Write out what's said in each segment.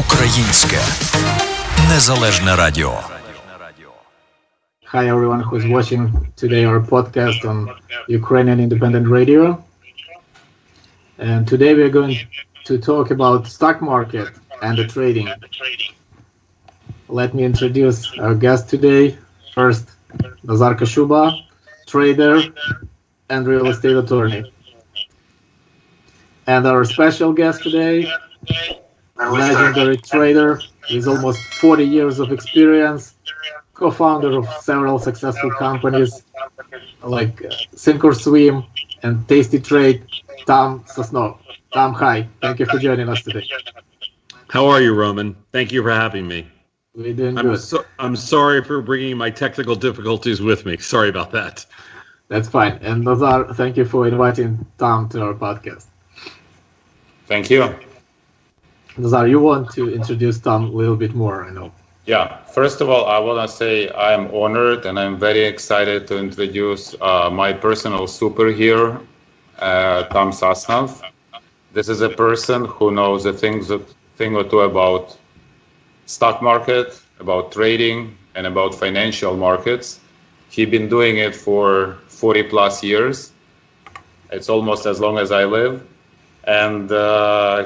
Українське незалежне радіо. Hi everyone who's watching today our podcast on Ukrainian independent radio. And today we're going to talk about stock market and the trading. Let me introduce our guest today. First, Nazar Kashuba, trader and real estate attorney. And our special guest today, a legendary trader with almost 40 years of experience, co-founder of several successful companies like Thinkorswim and Tasty Trade, Tom Sosnoff. Tom, hi. Thank you for joining us today. How are you, Roman? Thank you for having me. We're doing good. I'm sorry for bringing my technical difficulties with me. Sorry about that. That's fine. And Nazar, thank you for inviting Tom to our podcast. Thank you. Nazar, you want to introduce Tom a little bit more, I know. Yeah, first of all, I want to say I'm honored and I'm very excited to introduce my personal superhero, Tom Sosnoff. This is a person who knows a thing or two about stock market, about trading, and about financial markets. He's been doing it for 40 plus years. It's almost as long as I live. And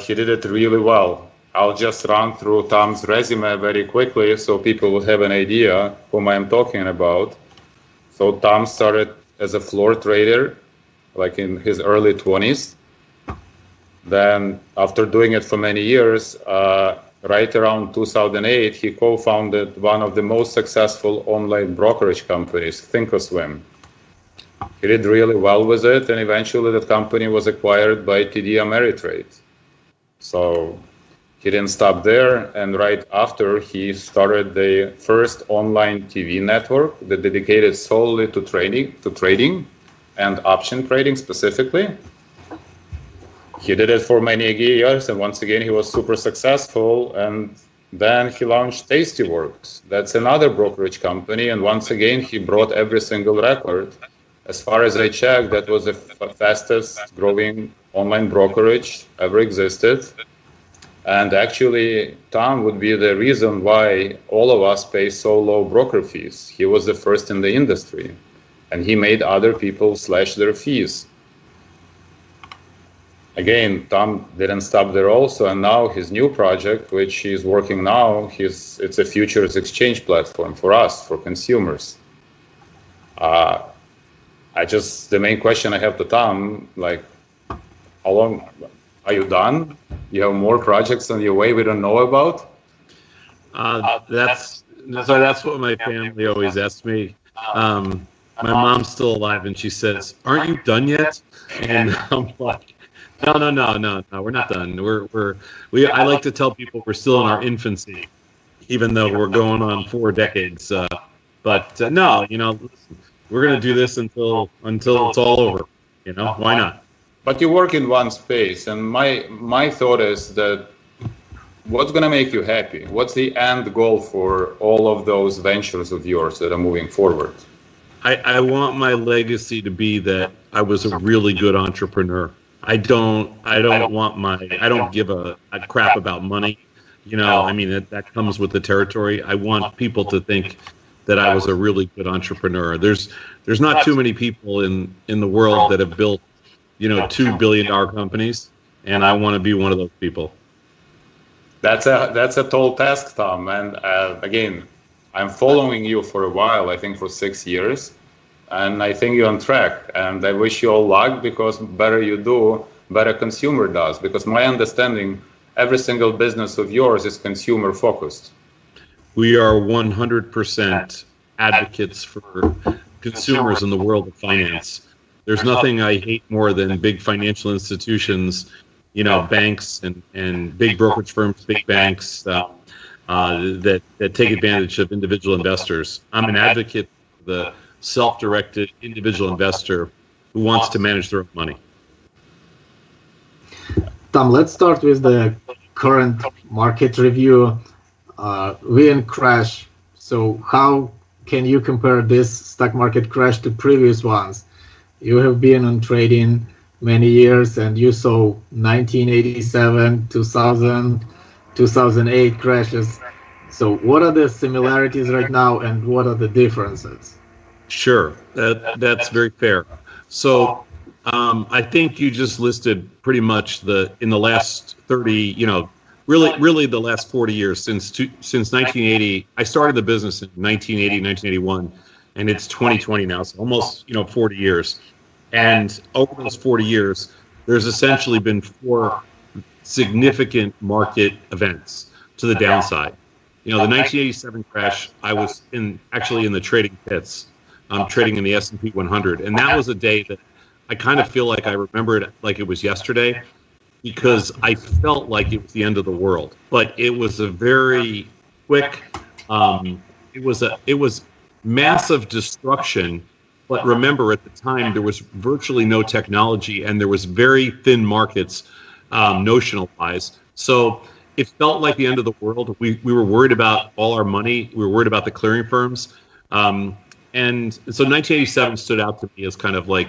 he did it really well. I'll just run through Tom's resume very quickly so people will have an idea whom I'm talking about. So Tom started as a floor trader, like in his early 20s. Then after doing it for many years, right around 2008, he co-founded one of the most successful online brokerage companies, Thinkorswim. He did really well with it, and eventually that company was acquired by TD Ameritrade. So he didn't stop there, and right after he started the first online TV network that dedicated solely to trading and option trading specifically. He did it for many years, and once again he was super successful, and then he launched Tastyworks. That's another brokerage company, and once again he brought every single record. As far as I checked, that was the fastest growing online brokerage ever existed. And actually, Tom would be the reason why all of us pay so low broker fees. He was the first in the industry, and he made other people slash their fees. Again, Tom didn't stop there also, and now his new project, which he's working now, it's a futures exchange platform for us, for consumers. The main question I have to Tom, like, how long are you done? You have more projects on your way we don't know about? That's what my family always asks me. My mom's still alive, and she says, "Aren't you done yet?" And I'm like, No, we're not done. I like to tell people we're still in our infancy, even though we're going on 4 decades. No, listen, we're going to do this until it's all over. Why not? But you work in one space, and my thought is that what's going to make you happy? What's the end goal for all of those ventures of yours that are moving forward? I want my legacy to be that I was a really good entrepreneur. I don't give a crap about money. That comes with the territory. I want people to think that I was a really good entrepreneur. There's not too many people in the world that have built, $2 billion companies, and I want to be one of those people. That's a tall task, Tom. And again, I'm following you for a while, I think for 6 years. And I think you're on track, and I wish you all luck, because better you do, better consumer does. Because my understanding, every single business of yours is consumer focused. We are 100% advocates for consumers in the world of finance. There's nothing I hate more than big financial institutions, banks and big brokerage firms, big banks that take advantage of individual investors. I'm an advocate for the self-directed individual investor who wants to manage their own money. Tom, let's start with the current market review. We're in crash. So how can you compare this stock market crash to previous ones? You have been on trading many years, and you saw 1987, 2000, 2008 crashes. So what are the similarities right now and what are the differences? Sure, that's very fair. So I think you just listed pretty much in the last 30, really the last 40 years since 1980. I started the business in 1980, 1981, and it's 2020 now, so almost 40 years. And over those 40 years, there's essentially been 4 significant market events to the downside. The 1987 crash, I was actually in the trading pits, trading in the S&P 100, and that was a day that I kind of feel like I remember it like it was yesterday, because I felt like it was the end of the world. But it was a very quick, it was massive destruction. But remember, at the time, there was virtually no technology and there was very thin markets, notional-wise. So it felt like the end of the world. We were worried about all our money. We were worried about the clearing firms. And so 1987 stood out to me as kind of like,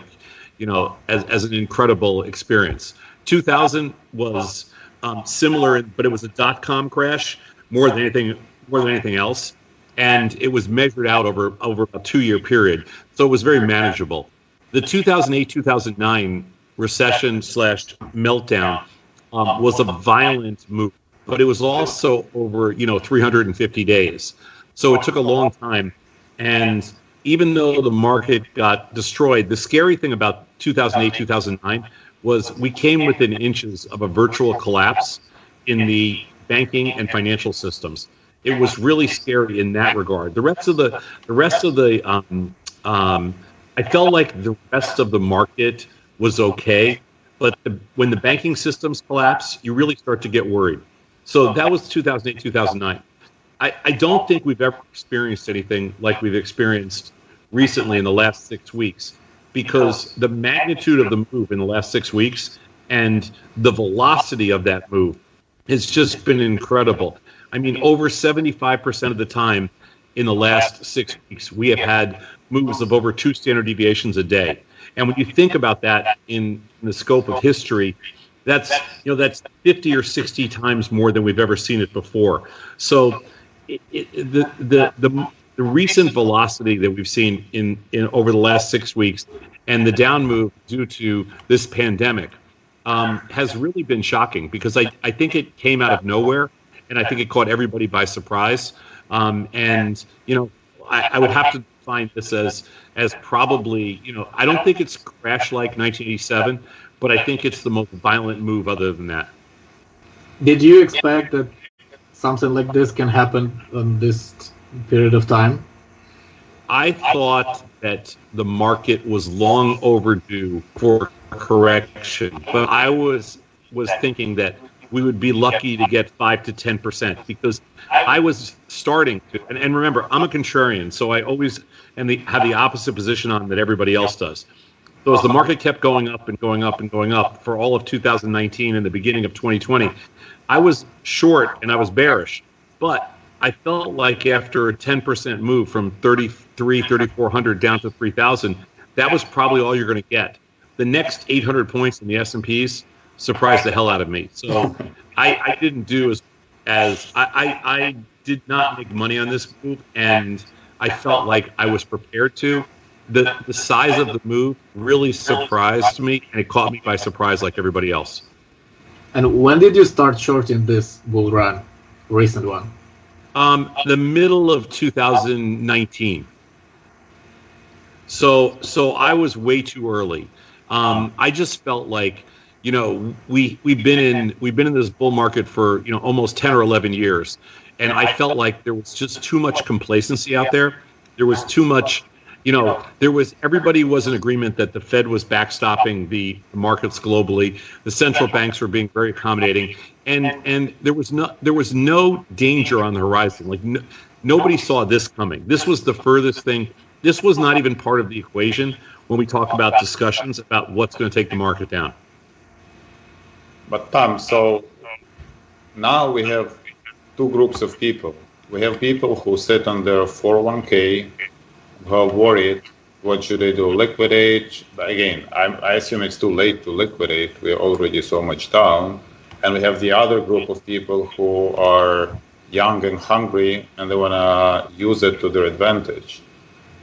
as an incredible experience. 2000 was similar, but it was a dot-com crash more than anything else. And it was measured out over a 2-year period. So it was very manageable. The 2008-2009 recession/meltdown was a violent move, but it was also over 350 days. So it took a long time. And even though the market got destroyed, the scary thing about 2008-2009 was we came within inches of a virtual collapse in the banking and financial systems. It was really scary in that regard. The rest of the I felt like the rest of the market was okay, but when the banking systems collapse, you really start to get worried. So that was 2008, 2009. I don't think we've ever experienced anything like we've experienced recently in the last 6 weeks, because the magnitude of the move in the last 6 weeks and the velocity of that move has just been incredible. I mean, over 75% of the time in the last 6 weeks, we have had moves of over 2 standard deviations a day. And when you think about that in the scope of history, that's 50 or 60 times more than we've ever seen it before. So the recent velocity that we've seen in over the last 6 weeks and the down move due to this pandemic has really been shocking, because I think it came out of nowhere. And I think it caught everybody by surprise. I would have to define this as probably, I don't think it's crash like 1987, but I think it's the most violent move other than that. Did you expect that something like this can happen in this period of time? I thought that the market was long overdue for correction, but I was thinking that we would be lucky to get 5 to 10%, because I was starting to, and remember, I'm a contrarian, so I always have the opposite position on that everybody else does. So as the market kept going up and going up and going up for all of 2019 and the beginning of 2020, I was short and I was bearish, but I felt like after a 10% move from 3,400 down to 3,000, that was probably all you're going to get. The next 800 points in the S&Ps surprised the hell out of me. So I didn't do as I did not make money on this move, and I felt like I was prepared to. The size of the move really surprised me, and it caught me by surprise like everybody else. And when did you start shorting this bull run, recent one? The middle of 2019. So I was way too early. I just felt like, we've been in this bull market for almost 10 or 11 years, and I felt like there was just too much complacency out there. There was too much, everybody was in agreement that the Fed was backstopping the markets globally. The central banks were being very accommodating, and there was no danger on the horizon. Like nobody saw this coming. This was the furthest thing. This was not even part of the equation when we talk about discussions about what's going to take the market down. But Tom, so now we have 2 groups of people. We have people who sit on their 401k, who are worried, what should they do, liquidate? Again, I assume it's too late to liquidate. We're already so much down. And we have the other group of people who are young and hungry, and they want to use it to their advantage.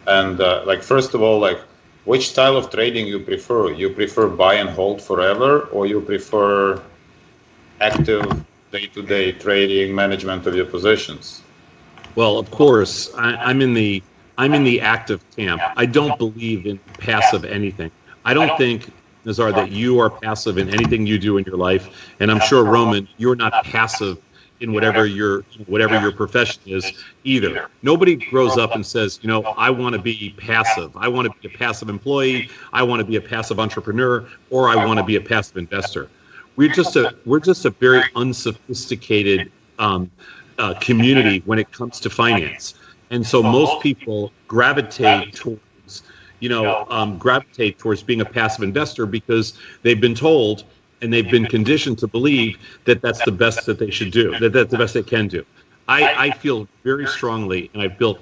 And like, first of all, like, which style of trading you prefer? You prefer buy and hold forever, or you prefer active day-to-day trading, management of your positions? Well, of course, I'm in the active camp. I don't believe in passive anything. I don't think, Nazar, that you are passive in anything you do in your life, and I'm sure, Roman, you're not passive in whatever your profession is either. Nobody grows up and says, you know, I want to be passive. I want to be a passive employee. I want to be a passive entrepreneur, or I want to be a passive investor. We're just a very unsophisticated community when it comes to finance, and so most people gravitate towards being a passive investor because they've been told and they've been conditioned to believe that that's the best that they should do, that that's the best they can do. I feel very strongly, and I've built,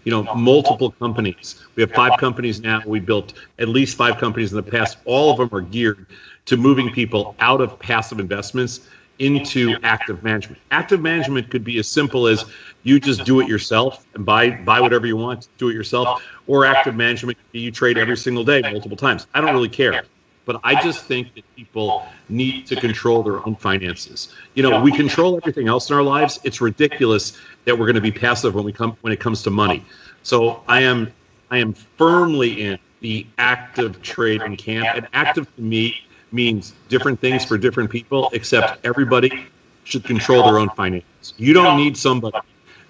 multiple companies. We have 5 companies now. We built at least 5 companies in the past. All of them are geared to moving people out of passive investments into active management. Active management could be as simple as you just do it yourself and buy whatever you want, do it yourself, or active management could be you trade every single day, multiple times. I don't really care. But I just think that people need to control their own finances. We control everything else in our lives. It's ridiculous that we're going to be passive when it comes to money. So I am firmly in the active trading camp, and active to me means different things for different people, except everybody should control their own finances. You don't need somebody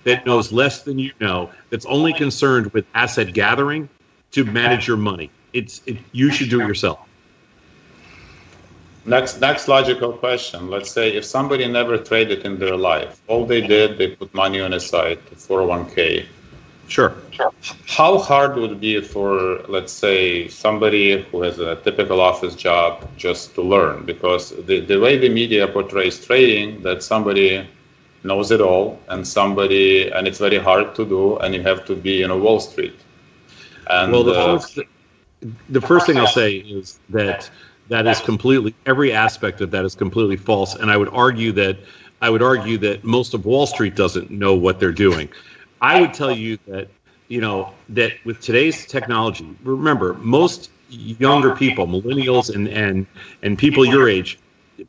that knows less than you know, that's only concerned with asset gathering to manage your money. You should do it yourself. Next logical question. Let's say if somebody never traded in their life, all they did, they put money on a side, 401k. Sure. How hard would it be for, let's say, somebody who has a typical office job just to learn? Because the way the media portrays trading, that somebody knows it all and it's very hard to do, and you have to be in Wall Street. And well, the first thing I'll say is that is completely, every aspect of that is completely false, and I would argue that most of Wall Street doesn't know what they're doing. I would tell you that that with today's technology, remember, most younger people, millennials and people your age,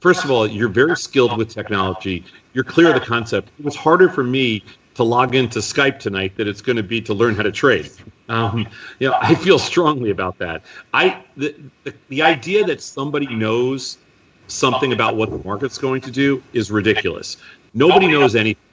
first of all, you're very skilled with technology. You're clear of the concept. It was harder for me to log into Skype tonight than it's going to be to learn how to trade. I feel strongly about that. The idea that somebody knows something about what the market's going to do is ridiculous. Nobody knows anything.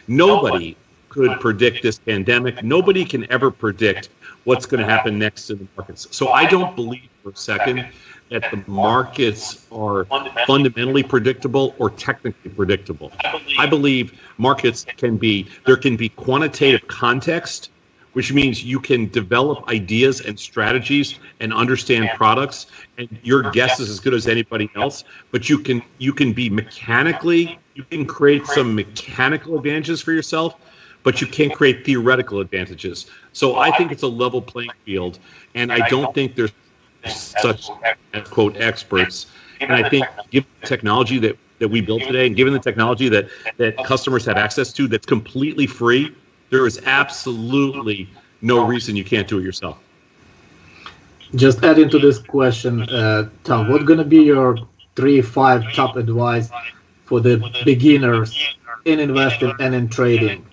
Nobody could predict this pandemic. Nobody can ever predict what's going to happen next in the markets. So I don't believe for a second that the markets are fundamentally predictable or technically predictable. I believe markets there can be quantitative context, which means you can develop ideas and strategies and understand products, and your guess is as good as anybody else. But you can create some mechanical advantages for yourself, but you can't create theoretical advantages. So I think it's a level playing field, and I don't think there's such, quote, experts. And I think given the technology that we build today, and given the technology that customers have access to that's completely free, there is absolutely no reason you can't do it yourself. Just adding to this question, Tom, what's going to be your 3-5 top advice for the beginners in investing and in trading?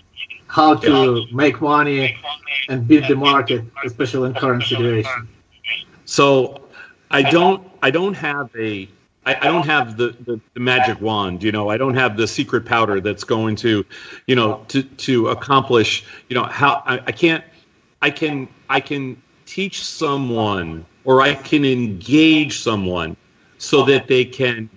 How to make money and beat the market, especially in current situation? So I don't have the magic wand, I don't have the secret powder that's going to accomplish, how I can teach someone, or I can engage someone so that they can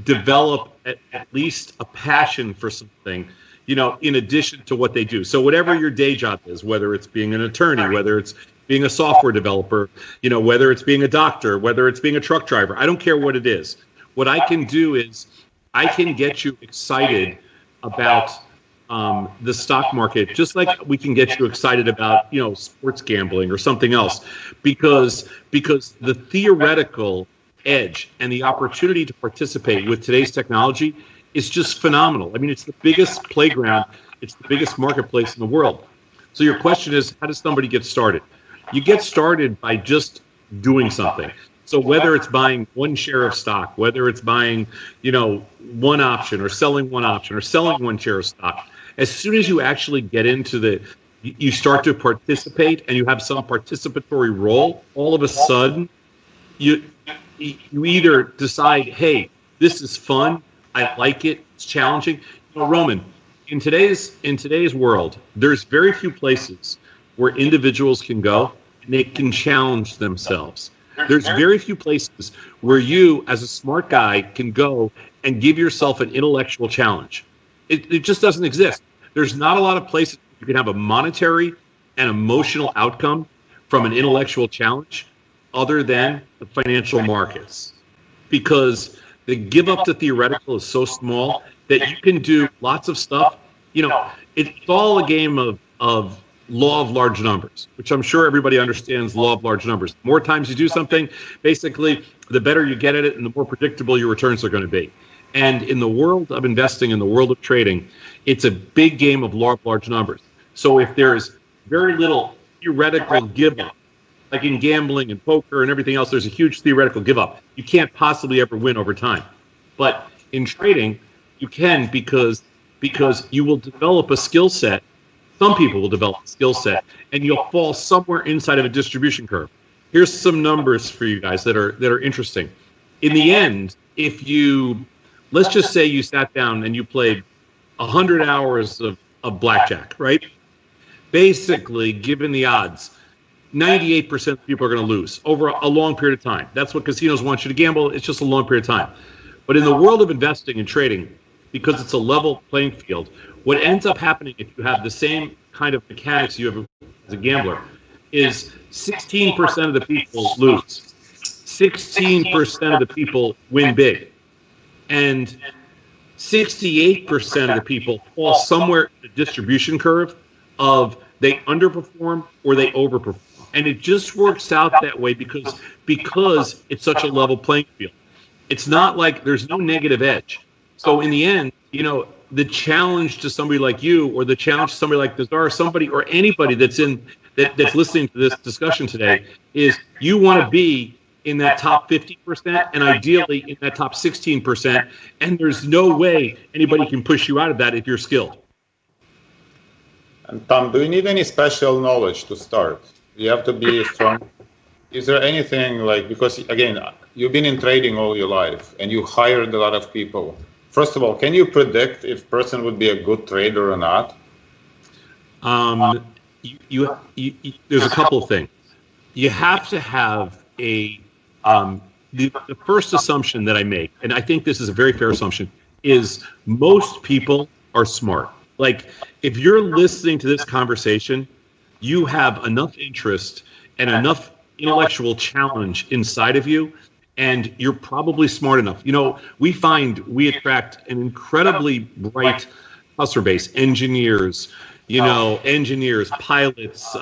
develop at least a passion for something, in addition to what they do. So whatever your day job is, whether it's being an attorney, whether it's being a software developer, whether it's being a doctor, whether it's being a truck driver, I don't care what it is. What I can do is I can get you excited about the stock market, just like we can get you excited about, sports gambling or something else, because the theoretical edge and the opportunity to participate with today's technology is just phenomenal. I mean, it's the biggest playground. It's the biggest marketplace in the world. So your question is, how does somebody get started? You get started by just doing something. So whether it's buying one share of stock, whether it's buying, one option or selling one option or selling one share of stock, as soon as you actually get into you start to participate and you have some participatory role, all of a sudden you either decide, hey, this is fun, I like it, it's challenging. Roman, in today's world, there's very few places where individuals can go and they can challenge themselves. There's very few places where you, as a smart guy, can go and give yourself an intellectual challenge. It just doesn't exist. There's not a lot of places you can have a monetary and emotional outcome from an intellectual challenge other than the financial markets. Because the give up to theoretical is so small that you can do lots of stuff. It's all a game of law of large numbers, which I'm sure everybody understands law of large numbers. The more times you do something, basically, the better you get at it and the more predictable your returns are going to be. And in the world of investing, in the world of trading, it's a big game of law of large numbers. So if there's very little theoretical give up, like in gambling and poker and everything else, there's a huge theoretical give up. You can't possibly ever win over time. But in trading, you can because you will develop a skill set. Some people will develop a skill set, and you'll fall somewhere inside of a distribution curve. Here's some numbers for you guys that are interesting. In the end, let's just say you sat down and you played 100 hours of blackjack, right? Basically, given the odds, 98% of people are going to lose over a long period of time. That's what casinos want you to gamble. It's just a long period of time. But in the world of investing and trading, because it's a level playing field, what ends up happening if you have the same kind of mechanics you have as a gambler is 16% of the people lose. 16% of the people win big. And 68% of the people fall somewhere in the distribution curve of they underperform or they overperform. And it just works out that way because it's such a level playing field. It's not like there's no negative edge. So in the end, the challenge to somebody like you or the challenge to somebody like Nazar, somebody or anybody that's listening to this discussion today is you want to be in that top 50% and ideally in that top 16%. And there's no way anybody can push you out of that if you're skilled. And Tom, do you need any special knowledge to start? You have to be strong. Is there anything because again, you've been in trading all your life and you hired a lot of people. First of all, can you predict if a person would be a good trader or not? There's a couple of things. You have to have the first assumption that I make, and I think this is a very fair assumption, is most people are smart. Like, if you're listening to this conversation, you have enough interest and enough intellectual challenge inside of you, and you're probably smart enough. We find we attract an incredibly bright customer base, engineers, pilots,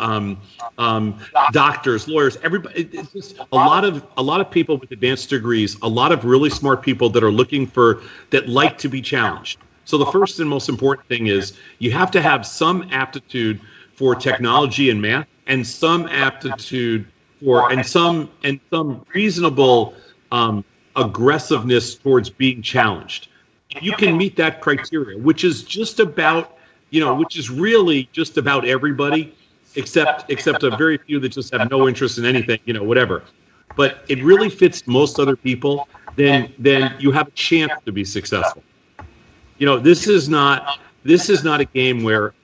doctors, lawyers, everybody. It's just a lot of people with advanced degrees, a lot of really smart people that are that like to be challenged. So the first and most important thing is you have to have some aptitude for technology and math, and some aptitude and some reasonable aggressiveness towards being challenged. If you can meet that criteria, which is really just about everybody, except a very few that just have no interest in anything, whatever. But it really fits most other people, then you have a chance to be successful. This is not a game where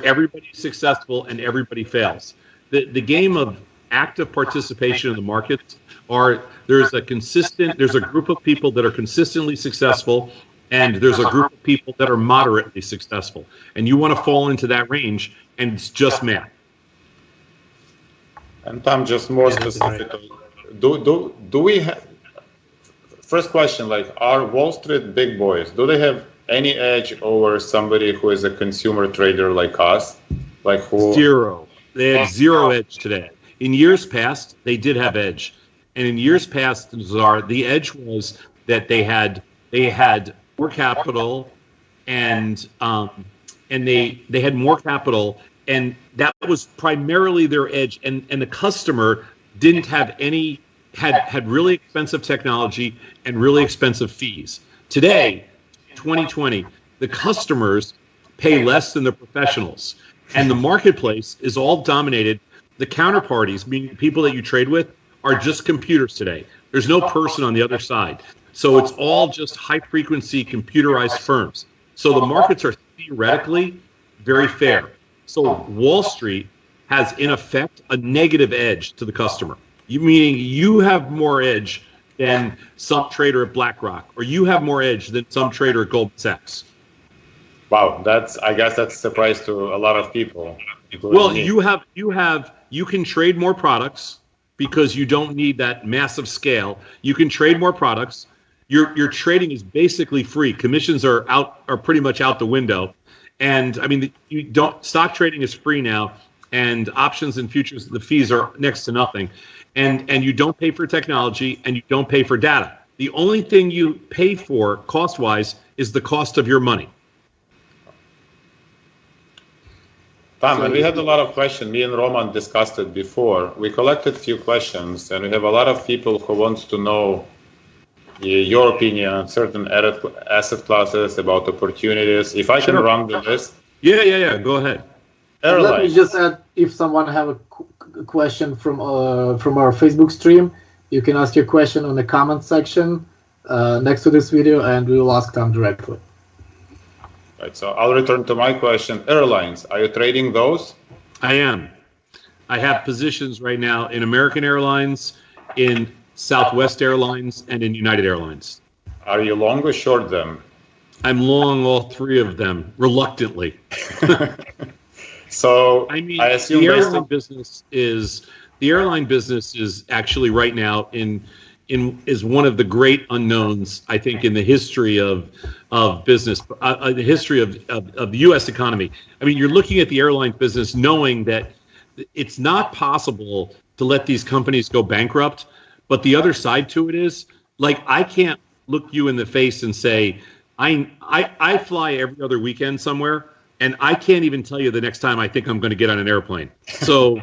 everybody's successful and everybody fails. The game of active participation in the markets there's a group of people that are consistently successful, and there's a group of people that are moderately successful, and you want to fall into that range, and it's just math. And Tom, just more specifically, do we have? First question, are Wall Street big boys, do they have any edge over somebody who is a consumer trader like us? Zero. They have zero edge today. In years past, they did have edge. And in years past, Czar, the edge was that they had more capital, and they had more capital, and that was primarily their edge. And the customer didn't have any had really expensive technology and really expensive fees. Today, 2020, the customers pay less than the professionals, and the marketplace is all dominated. The counterparties, meaning people that you trade with, are just computers today. There's no person on the other side. So it's all just high-frequency computerized firms. So the markets are theoretically very fair. So Wall Street has, in effect, a negative edge to the customer. Meaning you have more edge than some trader at BlackRock, or you have more edge than some trader at Goldman Sachs. Wow, I guess that's a surprise to a lot of people. Well, me. You can trade more products because you don't need that massive scale. You can trade more products. Your trading is basically free. Commissions are pretty much out the window. And I mean, stock trading is free now, and options and futures, the fees are next to nothing. And you don't pay for technology, and you don't pay for data. The only thing you pay for cost-wise is the cost of your money. Tom, and we had a lot of questions. Me and Roman discussed it before. We collected a few questions, and we have a lot of people who want to know your opinion on certain asset classes, about opportunities. If I can run the list. Yeah. Go ahead. Airline. Let me just add, if someone have a question from our Facebook stream, you can ask your question on the comment section next to this video, and we will ask Tom directly. Right, so I'll return to my question. Airlines, are you trading those? I am. I have positions right now in American Airlines, in Southwest Airlines, and in United Airlines. Are you long or short them? I'm long all three of them, reluctantly. So I mean, I assume the airline business is actually right now is one of the great unknowns, I think, in the history of business, the history of the U.S. economy. I mean, you're looking at the airline business knowing that it's not possible to let these companies go bankrupt. But the other side to it is, like, I can't look you in the face and say, I fly every other weekend somewhere, and I can't even tell you the next time I think I'm going to get on an airplane. So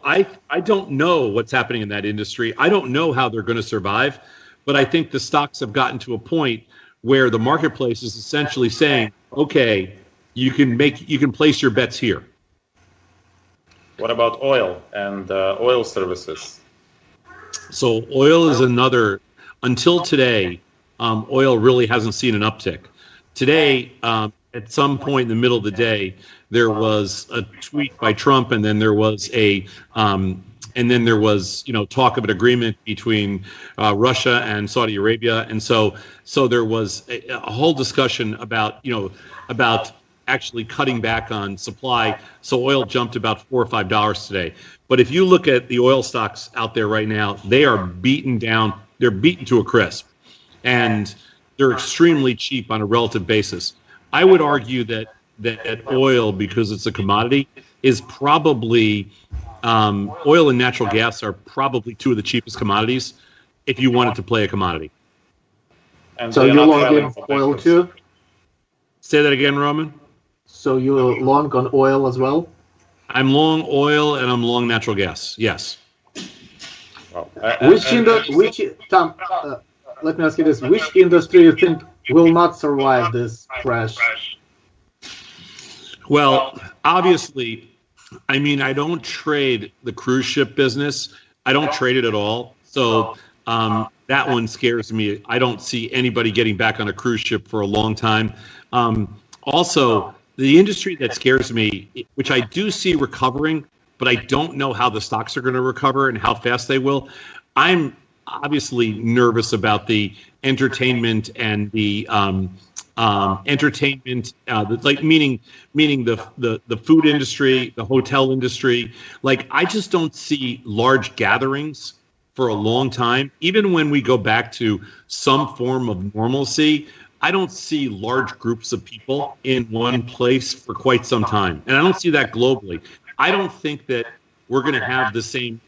I don't know what's happening in that industry. I don't know how they're going to survive, but I think the stocks have gotten to a point where the marketplace is essentially saying, okay, you can place your bets here. What about oil and oil services? So oil is another, until today, oil really hasn't seen an uptick. Today, at some point in the middle of the day, there was a tweet by Trump, and then there was talk of an agreement between Russia and Saudi Arabia, and so there was a whole discussion about actually cutting back on supply. So oil jumped about $4 or $5 today. But if you look at the oil stocks out there right now, they are beaten down. They're beaten to a crisp, and they're extremely cheap on a relative basis. I would argue that oil, because it's a commodity, is probably oil and natural gas are probably two of the cheapest commodities if you wanted to play a commodity. And so you're long in oil too? Say that again, Roman. So you're long on oil as well? I'm long oil and I'm long natural gas. Yes. Wow. Tom, let me ask you this: which industry you think will not survive this crash? Well, obviously, I mean, I don't trade the cruise ship business. I don't trade it at all. So that one scares me. I don't see anybody getting back on a cruise ship for a long time. Also, the industry that scares me, which I do see recovering, but I don't know how the stocks are going to recover and how fast they will. I'm obviously nervous about the entertainment and the entertainment, meaning the food industry, the hotel industry. Like, I just don't see large gatherings for a long time. Even when we go back to some form of normalcy, I don't see large groups of people in one place for quite some time. And I don't see that globally. I don't think that we're going to have the same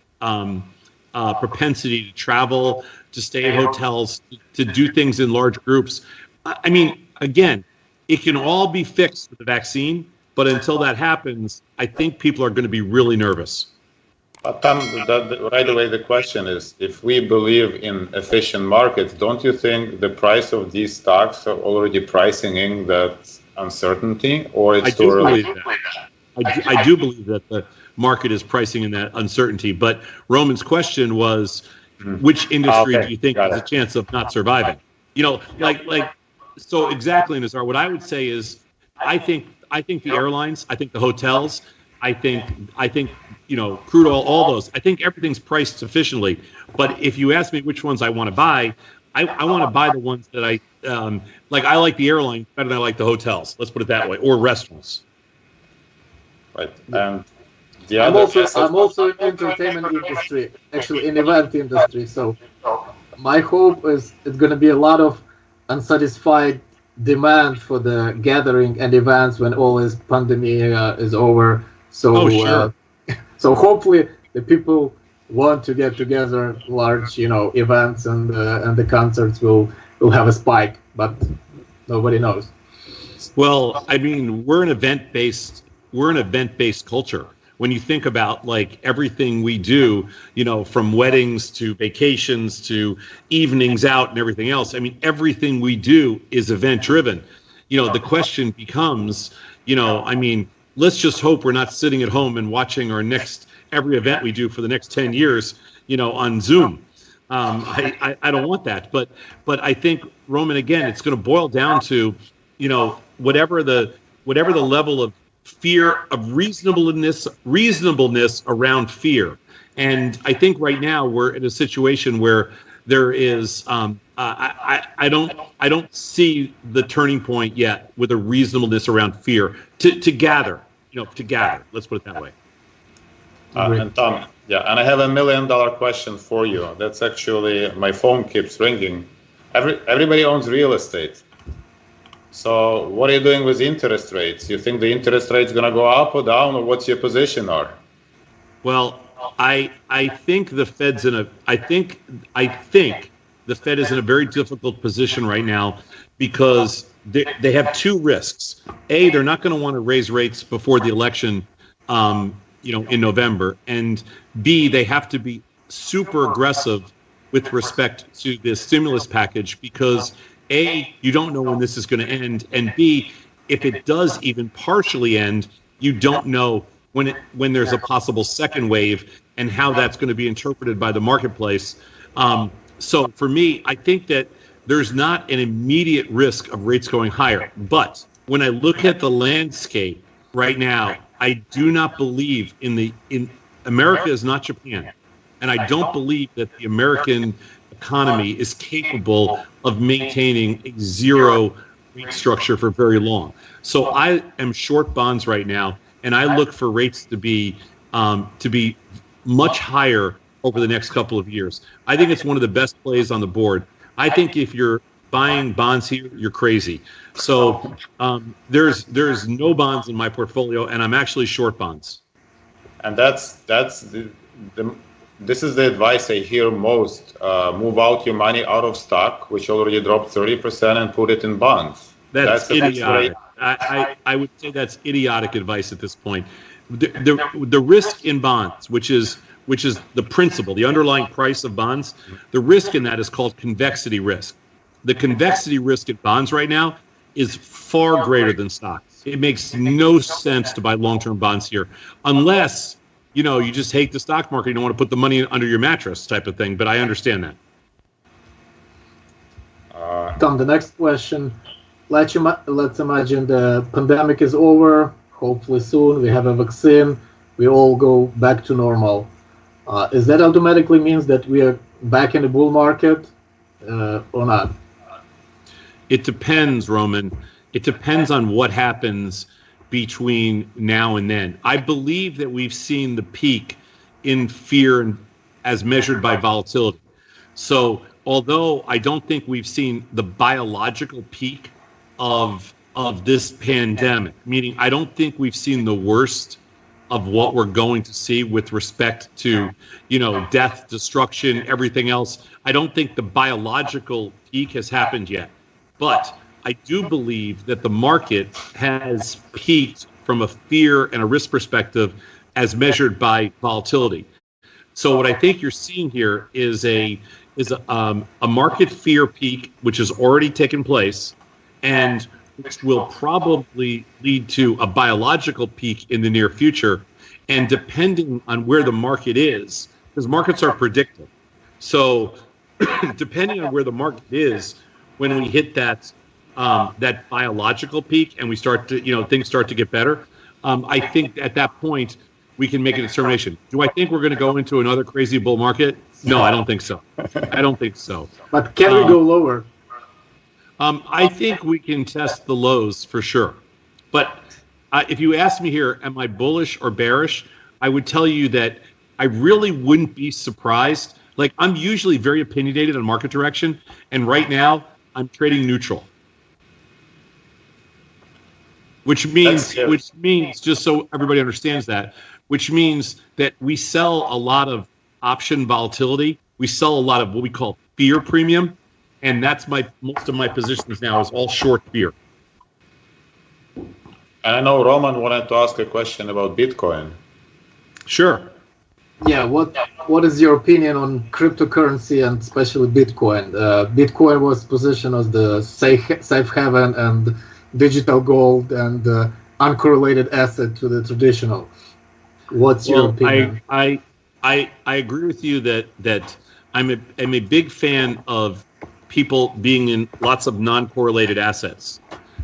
propensity to travel, to stay at hotels, to do things in large groups. I mean, again, it can all be fixed with the vaccine, but until that happens, I think people are going to be really nervous. But Tom, right away the question is, if we believe in efficient markets, don't you think the price of these stocks are already pricing in that uncertainty, or it's too early? I do believe that the market is pricing in that uncertainty. But Roman's question was, which industry do you think has a chance of not surviving? You know, so exactly, Nazar. What I would say is, I think the airlines, I think the hotels, I think you know, crude oil, all those. I think everything's priced sufficiently. But if you ask me which ones I want to buy, I want to buy the ones that I like. I like the airline better than I like the hotels. Let's put it that way, or restaurants. Right. And I'm also in entertainment industry, actually in event industry. So my hope is it's going to be a lot of unsatisfied demand for the gathering and events when all this pandemic is over. So so hopefully the people want to get together, large, you know, events, and the concerts will have a spike, but nobody knows. Well, I mean, we're an event-based culture. When you think about like everything we do, you know, from weddings to vacations to evenings out and everything else, I mean, everything we do is event-driven. You know, the question becomes, you know, I mean, let's just hope we're not sitting at home and watching every event we do for the next 10 years, you know, on Zoom. I don't want that. But I think, Roman, again, it's going to boil down to, you know, whatever the level of fear of reasonableness around fear. And I think right now we're in a situation where there is I don't see the turning point yet with a reasonableness around fear to gather. Let's put it that way. And Tom, and I have $1 million question for you. That's actually, my phone keeps ringing. Everybody owns real estate. So what are you doing with interest rates? You think the interest rate's going to go up or down, or what's your position are? Well, I think the Fed's the Fed is in a very difficult position right now because they have two risks. A, they're not going to want to raise rates before the election, you know, in November, and B, they have to be super aggressive with respect to this stimulus package because A, you don't know when this is going to end, and B, if it does even partially end, you don't know when there's a possible second wave and how that's going to be interpreted by the marketplace. So for me, I think that there's not an immediate risk of rates going higher. But when I look at the landscape right now, I do not believe in America is not Japan. And I don't believe that the American economy is capable of maintaining a zero rate structure for very long. So I am short bonds right now, and I look for rates to be much higher over the next couple of years. I think it's one of the best plays on the board. I think if you're buying bonds here, you're crazy. So there's no bonds in my portfolio, and I'm actually short bonds. And this is the advice I hear most. Move out your money out of stock, which already dropped 30%, and put it in bonds. That's idiotic. I would say that's idiotic advice at this point. The risk in bonds, which is the principle, the underlying price of bonds, the risk in that is called convexity risk. The convexity risk in bonds right now is far greater than stocks. It makes no sense to buy long-term bonds here unless, you know, you just hate the stock market, you don't want to put the money under your mattress type of thing, but I understand that. Tom, the next question. Let's imagine the pandemic is over, hopefully soon, we have a vaccine, we all go back to normal. Is that automatically means that we are back in the bull market or not? It depends, Roman. It depends on what happens between now and then. I believe that we've seen the peak in fear as measured by volatility. So although I don't think we've seen the biological peak of this pandemic, meaning I don't think we've seen the worst of what we're going to see with respect to, death, destruction, everything else. I don't think the biological peak has happened yet, but I do believe that the market has peaked from a fear and a risk perspective as measured by volatility. So what I think you're seeing here is a market fear peak, which has already taken place, and which will probably lead to a biological peak in the near future. And depending on where the market is, because markets are predictive. So depending on where the market is, when we hit that biological peak and we start to, things start to get better, I think at that point we can make a determination. Do I think we're going to go into another crazy bull market? No, I don't think so. I don't think so. But can we go lower? I think we can test the lows for sure. But if you ask me here, am I bullish or bearish? I would tell you that I really wouldn't be surprised. Like, I'm usually very opinionated on market direction, and right now I'm trading neutral. Which means, just so everybody understands that, which means that we sell a lot of option volatility. We sell a lot of what we call fear premium. And that's most of my positions now is all short fear. And I know Roman wanted to ask a question about Bitcoin. Sure. Yeah, what is your opinion on cryptocurrency and especially Bitcoin? Bitcoin was positioned as the safe haven and digital gold and uncorrelated asset to the traditional. What's your opinion? I agree with you that I'm a big fan of people being in lots of non-correlated assets.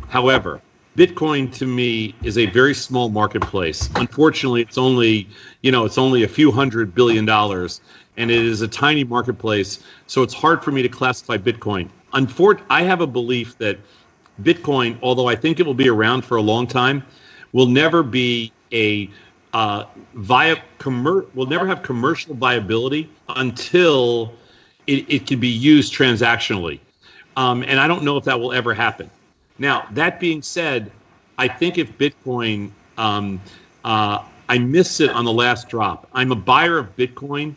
However, Bitcoin to me is a very small marketplace. Unfortunately, it's only a few $100 billion, and it is a tiny marketplace. So it's hard for me to classify Bitcoin. I have a belief that Bitcoin, although I think it will be around for a long time, will never be will never have commercial viability until it can be used transactionally. And I don't know if that will ever happen. Now, that being said, I think if Bitcoin, I missed it on the last drop. I'm a buyer of Bitcoin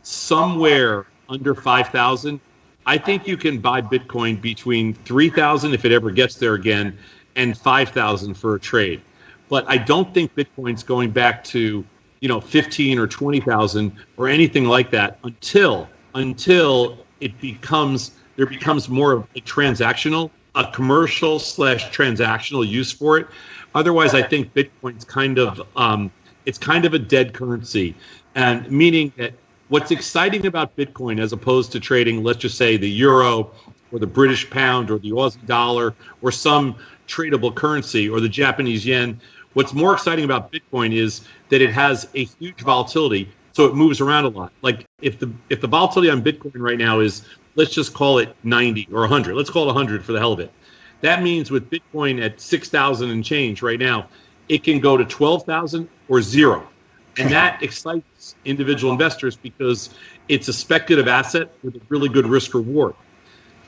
somewhere under 5,000. I think you can buy Bitcoin between 3,000 if it ever gets there again and 5,000 for a trade. But I don't think Bitcoin's going back to, 15 or 20,000 or anything like that until there becomes more of a commercial / transactional use for it. Otherwise, I think Bitcoin's kind of a dead currency, and meaning that what's exciting about Bitcoin as opposed to trading, let's just say the euro or the British pound or the Aussie dollar or some tradable currency or the Japanese yen, what's more exciting about Bitcoin is that it has a huge volatility. So it moves around a lot. Like if the volatility on Bitcoin right now is, let's just call it 90 or 100. Let's call it 100 for the hell of it. That means with Bitcoin at 6,000 and change right now, it can go to 12,000 or zero. And that excites individual investors because it's a speculative asset with a really good risk reward.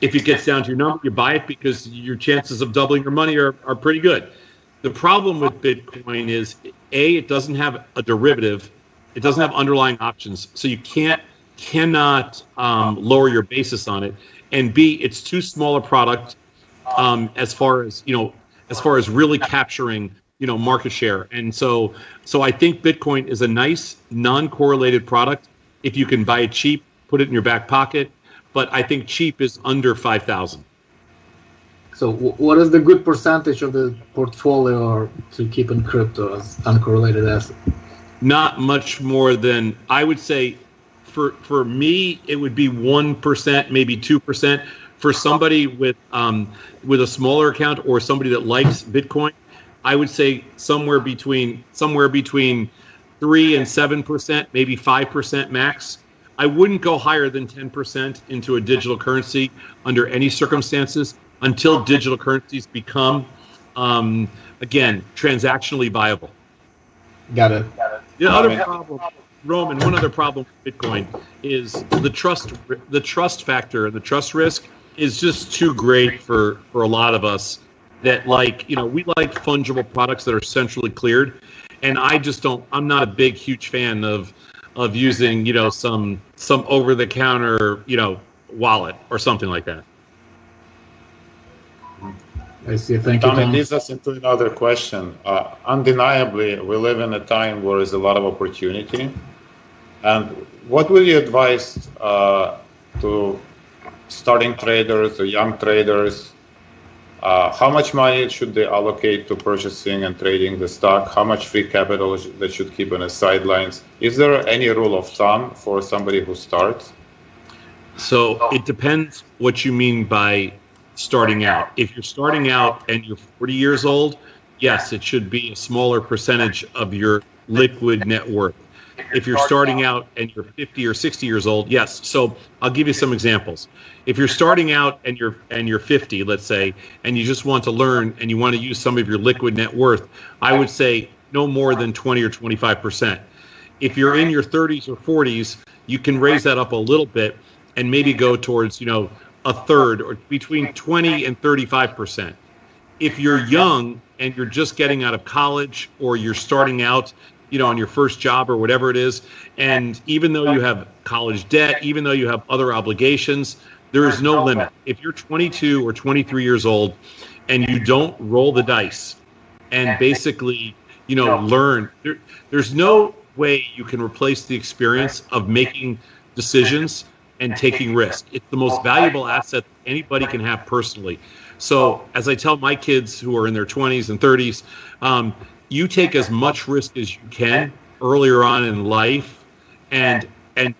If it gets down to your number, you buy it because your chances of doubling your money are pretty good. The problem with Bitcoin is, A, it doesn't have a derivative. It doesn't have underlying options, so you cannot lower your basis on it. And B, it's too small a product as far as really capturing market share. And so I think Bitcoin is a nice non-correlated product if you can buy it cheap, put it in your back pocket. But I think cheap is under 5,000. So what is the good percentage of the portfolio to keep in crypto as uncorrelated asset? Not much more than, I would say, for me, it would be 1%, maybe 2%. For somebody with a smaller account or somebody that likes Bitcoin, I would say somewhere between 3 and 7%, maybe 5% max. I wouldn't go higher than 10% into a digital currency under any circumstances until digital currencies become, again, transactionally viable. Got it. The other problem, Roman, one other problem with Bitcoin is the trust factor and the trust risk is just too great for a lot of us that we like fungible products that are centrally cleared. And I just don't. I'm not a big, huge fan of using, you know, some over-the-counter, you know, wallet or something like that. I see. Thank you, Tom, it Tom. leads us into another question. Undeniably, we live in a time where there's a lot of opportunity. And what will you advise to starting traders or young traders? How much money should they allocate to purchasing and trading the stock? How much free capital they should keep on the sidelines? Is there any rule of thumb for somebody who starts? So it depends what you mean by starting out. If you're starting out and you're 40 years old, yes, it should be a smaller percentage of your liquid net worth. If you're starting out and you're 50 or 60 years old, yes. So I'll give you some examples. If you're starting out and you're 50, let's say, and you just want to learn and you want to use some of your liquid net worth, I would say no more than 20 or 25%. If you're in your 30s or 40s, you can raise that up a little bit and maybe go towards, you know, a third or between 20 and 35%. If you're young and you're just getting out of college or you're starting out, you know, on your first job or whatever it is, and even though you have college debt, even though you have other obligations, there is no limit. If you're 22 or 23 years old and you don't roll the dice and basically, you know, learn, there's no way you can replace the experience of making decisions and taking risk. It's the most valuable asset anybody can have personally. So as I tell my kids who are in their 20s and 30s, you take as much risk as you can earlier on in life and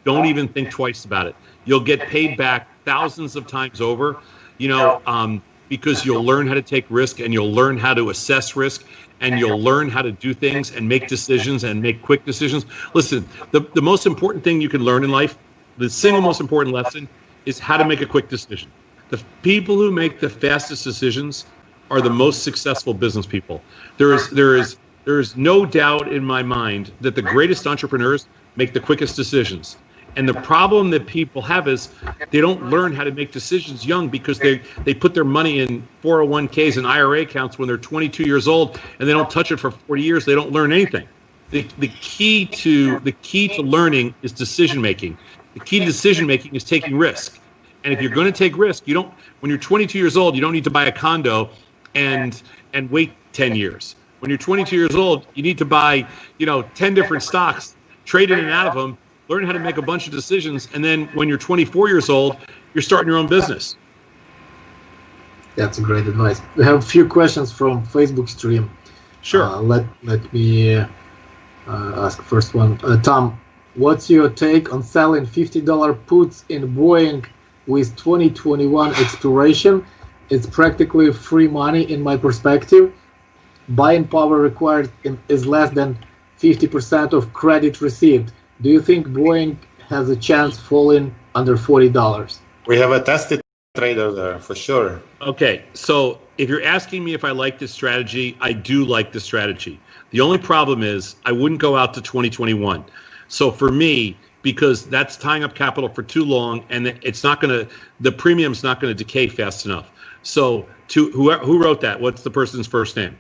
don't even think twice about it. You'll get paid back thousands of times over, you know, because you'll learn how to take risk and you'll learn how to assess risk and you'll learn how to do things and make decisions and make quick decisions. Listen, the most important thing you can learn in life, the single most important lesson, is how to make a quick decision. The people who make the fastest decisions are the most successful business people. There is no doubt in my mind that the greatest entrepreneurs make the quickest decisions. And the problem that people have is they don't learn how to make decisions young because they put their money in 401ks and IRA accounts when they're 22 years old and they don't touch it for 40 years. They don't learn anything. The key to learning is decision making. The key to decision making is taking risk. And if you're going to take risk, when you're 22 years old, you don't need to buy a condo and wait 10 years. When you're 22 years old, you need to buy, 10 different stocks, trade in and out of them, learn how to make a bunch of decisions, and then when you're 24 years old, you're starting your own business. That's a great advice. We have a few questions from Facebook stream. Sure. Let me ask first one. Tom, what's your take on selling $50 puts in Boeing with 2021 expiration? It's practically free money in my perspective. Buying power required is less than 50% of credit received. Do you think Boeing has a chance falling under $40? We have a tested trader there for sure. Okay, so if you're asking me if I like this strategy, I do like this strategy. The only problem is I wouldn't go out to 2021. So for me, because that's tying up capital for too long, and the premium's not going to decay fast enough. So who wrote that? What's the person's first name?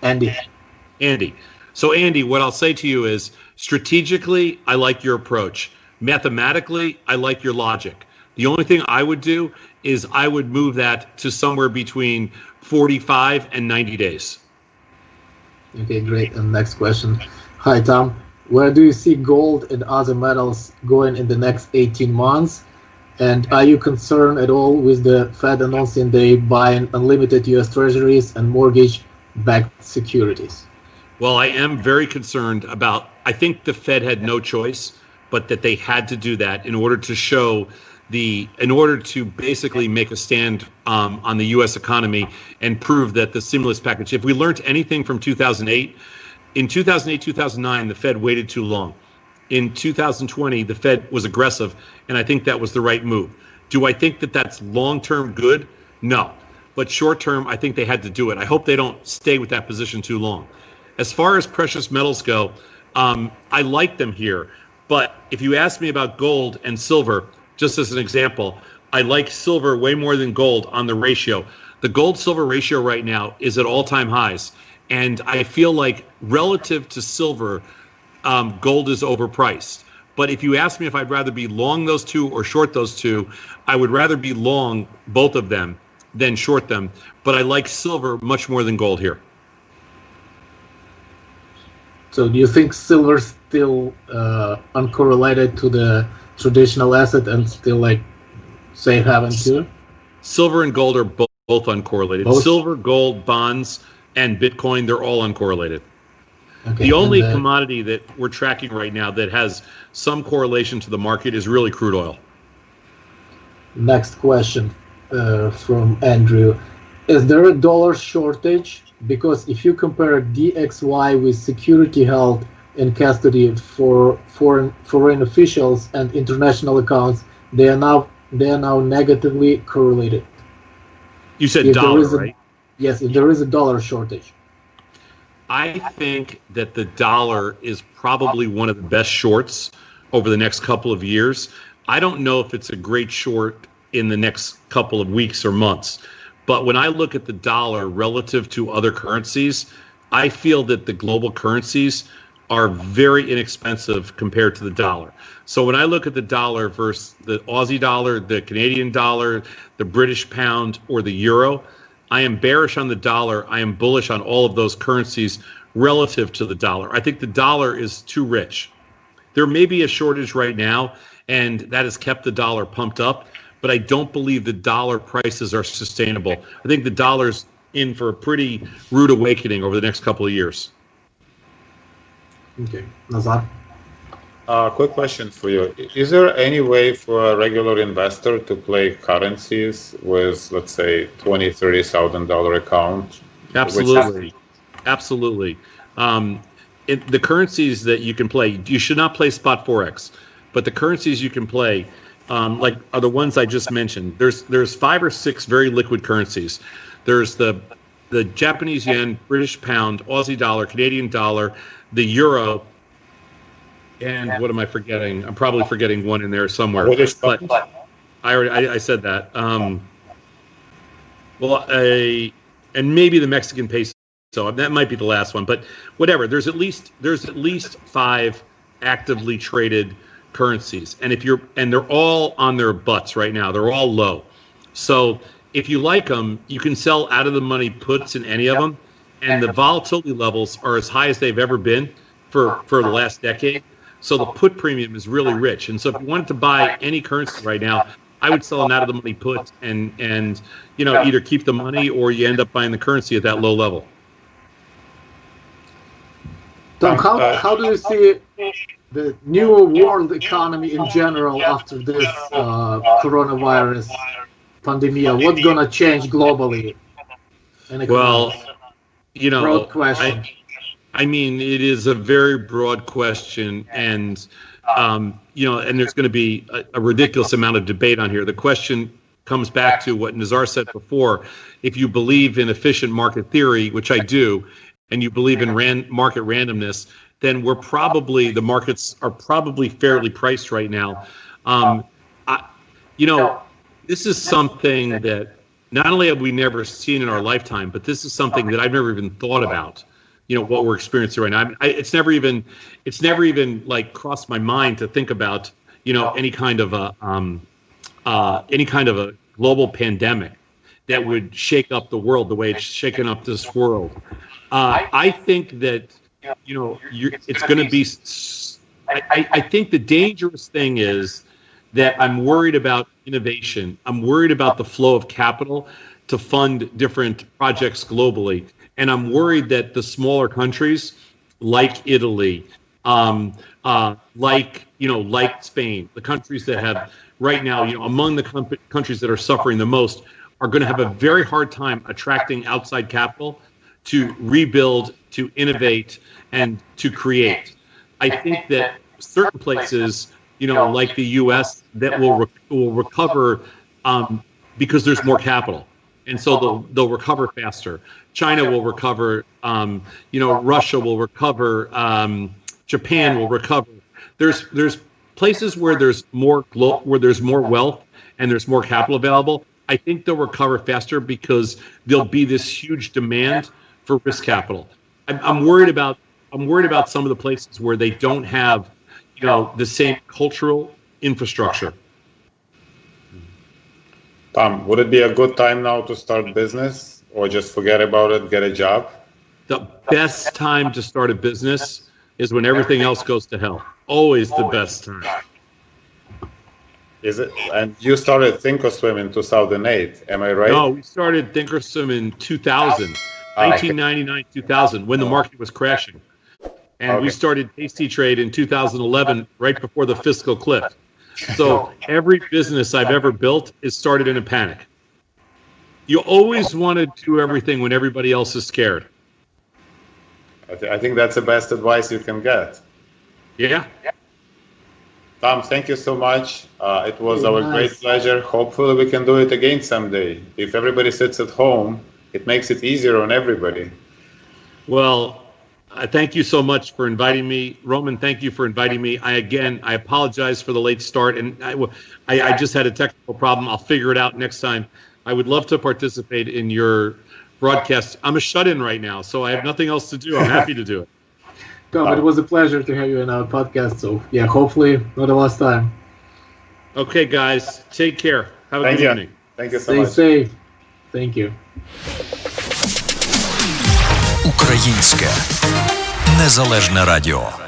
Andy. So Andy, what I'll say to you is, strategically, I like your approach. Mathematically, I like your logic. The only thing I would do is I would move that to somewhere between 45 and 90 days. Okay, great. And next question. Hi, Tom. Where do you see gold and other metals going in the next 18 months? And are you concerned at all with the Fed announcing they buying unlimited U.S. Treasuries and mortgage-backed securities? Well, I am very concerned about, I think the Fed had no choice, but that they had to do that in order to basically make a stand on the U.S. economy and prove that the stimulus package, if we learned anything from 2008, in 2008, 2009, the Fed waited too long. In 2020, the Fed was aggressive, and I think that was the right move. Do I think that that's long-term good? No. But short-term, I think they had to do it. I hope they don't stay with that position too long. As far as precious metals go, I like them here. But if you ask me about gold and silver, just as an example, I like silver way more than gold on the ratio. The gold-silver ratio right now is at all-time highs. And I feel like relative to silver, gold is overpriced. But if you ask me if I'd rather be long those two or short those two, I would rather be long both of them than short them. But I like silver much more than gold here. So do you think silver still uncorrelated to the traditional asset and still like safe haven too? Silver and gold are both uncorrelated. Both? Silver, gold, bonds, and Bitcoin, they're all uncorrelated. Okay, The only commodity that we're tracking right now that has some correlation to the market is really crude oil. Next question from Andrew. Is there a dollar shortage? Because if you compare DXY with security held in custody for foreign officials and international accounts, they are now negatively correlated. You said If dollar, right? Yes, if there is a dollar shortage. I think that the dollar is probably one of the best shorts over the next couple of years. I don't know if it's a great short in the next couple of weeks or months. But when I look at the dollar relative to other currencies, I feel that the global currencies are very inexpensive compared to the dollar. So when I look at the dollar versus the Aussie dollar, the Canadian dollar, the British pound, or the euro, I am bearish on the dollar. I am bullish on all of those currencies relative to the dollar. I think the dollar is too rich. There may be a shortage right now, and that has kept the dollar pumped up, but I don't believe the dollar prices are sustainable. I think the dollar's in for a pretty rude awakening over the next couple of years. Okay, Nazar. Quick question for you. Is there any way for a regular investor to play currencies with, let's say, $20,000, $30,000 account? Absolutely. Absolutely. The currencies that you can play, you should not play spot Forex, but the currencies you can play are the ones I just mentioned. There's 5 or 6 very liquid currencies. There's the Japanese yen, British pound, Aussie dollar, Canadian dollar, the euro, and what am I forgetting? I'm probably forgetting one in there somewhere. But I said that. And maybe the Mexican peso. So that might be the last one. But whatever. There's at least 5 actively traded currencies, and they're all on their butts right now. They're all low. So if you like them, you can sell out of the money puts in any of them, and the volatility levels are as high as they've ever been for the last decade. So the put premium is really rich. And so if you wanted to buy any currency right now, I would sell an out of the money put and either keep the money or you end up buying the currency at that low level. Tom, how do you see the new world economy in general after this coronavirus pandemic? What's gonna change globally? Well, broad question. I mean, it is a very broad question, and and there's going to be a ridiculous amount of debate on here. The question comes back to what Nazar said before. If you believe in efficient market theory, which I do, and you believe in market randomness, then the markets are probably fairly priced right now. This is something that not only have we never seen in our lifetime, but this is something that I've never even thought about. What we're experiencing right now. It's never even like crossed my mind to think about, any kind of a global pandemic that would shake up the world the way it's shaken up this world. I think that, it's going to be. I think the dangerous thing is that I'm worried about innovation. I'm worried about the flow of capital to fund different projects globally. And I'm worried that the smaller countries, like Italy, like Spain, the countries that have right now, among the countries that are suffering the most, are going to have a very hard time attracting outside capital to rebuild, to innovate, and to create. I think that certain places, like the U.S., that will recover because there's more capital. And so they'll recover faster. China will recover. Russia will recover. Japan will recover. There's places where there's more wealth and there's more capital available. I think they'll recover faster because there'll be this huge demand for risk capital. I'm worried about some of the places where they don't have, the same cultural infrastructure. Tom, would it be a good time now to start business, or just forget about it, get a job? The best time to start a business is when everything else goes to hell. Always the best time. Is it? And you started Thinkorswim in 2008, am I right? No, we started Thinkorswim in 2000, 1999, 2000, when the market was crashing. And we started Tasty Trade in 2011, right before the fiscal cliff. So every business I've ever built is started in a panic. You always want to do everything when everybody else is scared. I think that's the best advice you can get. Yeah. Tom, thank you so much. It was our great pleasure. Hopefully we can do it again someday. If everybody sits at home, it makes it easier on everybody. Well, thank you so much for inviting me. Roman, thank you for inviting me. I apologize for the late start, and I just had a technical problem. I'll figure it out next time. I would love to participate in your broadcast. I'm a shut-in right now, so I have nothing else to do. I'm happy to do it. Tom, it was a pleasure to have you in our podcast. So yeah, hopefully not the last time. Okay, guys, take care. Have a good evening. Thank you so Stay much. safe. Thank you. Українське незалежне радіо.